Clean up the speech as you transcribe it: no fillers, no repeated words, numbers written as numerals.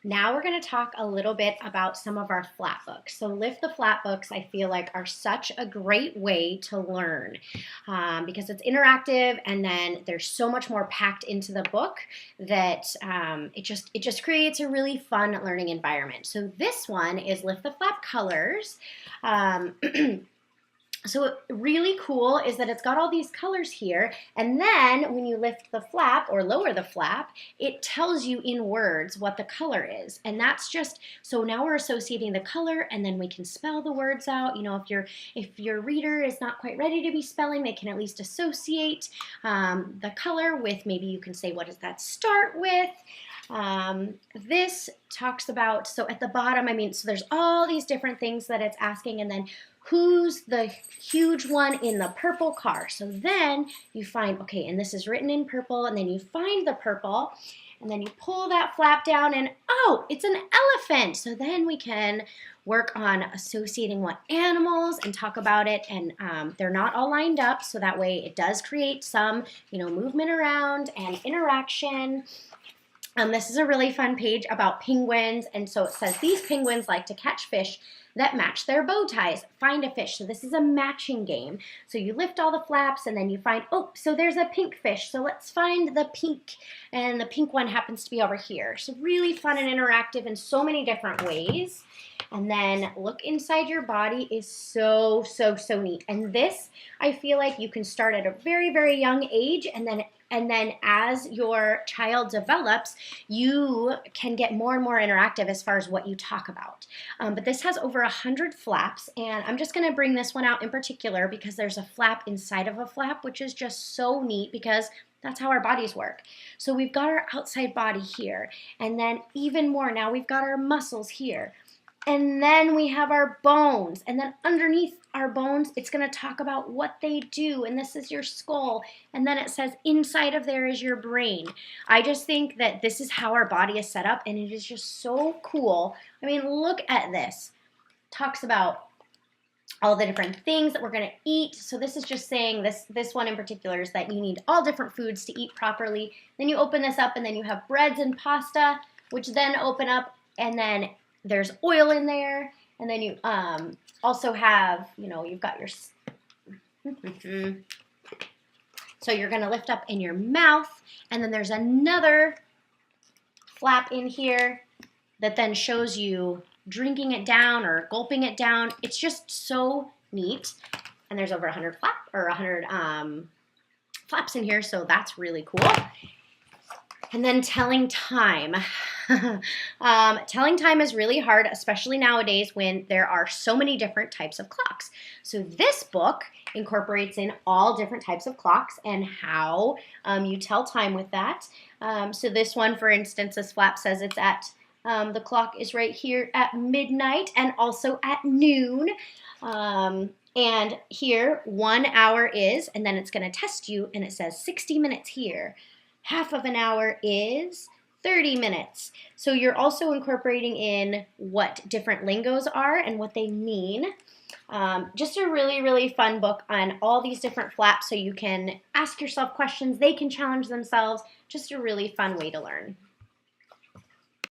Now we're going to talk a little bit about some of our flat books. So Lift the Flat books, I feel like, are such a great way to learn because it's interactive, and then there's so much more packed into the book that it just creates a really fun learning environment. So this one is Lift the Flap Colors. So really cool is that it's got all these colors here, and then when you lift the flap or lower the flap, it tells you in words what the color is. And that's just, so now we're associating the color, and then we can spell the words out. You know, if your reader is not quite ready to be spelling, they can at least associate the color with, maybe you can say, what does that start with? This talks about, so at the bottom, so there's all these different things that it's asking, and then who's the huge one in the purple car? So then you find, okay, and this is written in purple, and then you find the purple, and then you pull that flap down, and oh, it's an elephant. So then we can work on associating what animals and talk about it, and they're not all lined up, so that way it does create some, movement around and interaction. This is a really fun page about penguins, and so it says these penguins like to catch fish that match their bow ties. Find a fish. So this is a matching game. So you lift all the flaps, and then you find, oh, so there's a pink fish. So let's find the pink, and the pink one happens to be over here. So really fun and interactive in so many different ways. And then look inside your body is so neat. And this, I feel like you can start at a very, very young age, and then as your child develops, you can get more and more interactive as far as what you talk about. But this has over 100 flaps, and I'm just going to bring this one out in particular because there's a flap inside of a flap, which is just so neat because that's how our bodies work. So we've got our outside body here, and then even more, now we've got our muscles here. And then we have our bones, and then underneath our bones, it's going to talk about what they do, and this is your skull, and then it says inside of there is your brain. I just think that this is how our body is set up, and it is just so cool. Look at this. It talks about all the different things that we're going to eat. So this is just saying, this one in particular is that you need all different foods to eat properly. Then you open this up, and then you have breads and pasta, which then open up, and then there's oil in there, and then you also have, you've got your, so you're going to lift up in your mouth, and then there's another flap in here that then shows you drinking it down or gulping it down. It's just so neat, and there's over 100 flaps in here, so that's really cool. And then telling time. Telling time is really hard, especially nowadays when there are so many different types of clocks. So this book incorporates in all different types of clocks and how you tell time with that. So this one, for instance, this flap says it's at, the clock is right here at midnight and also at noon. And here, 1 hour is, and then it's going to test you, and it says 60 minutes here. Half of an hour is 30 minutes. So you're also incorporating in what different lingos are and what they mean. Just a really, really fun book on all these different flaps, so you can ask yourself questions. They can challenge themselves. Just a really fun way to learn.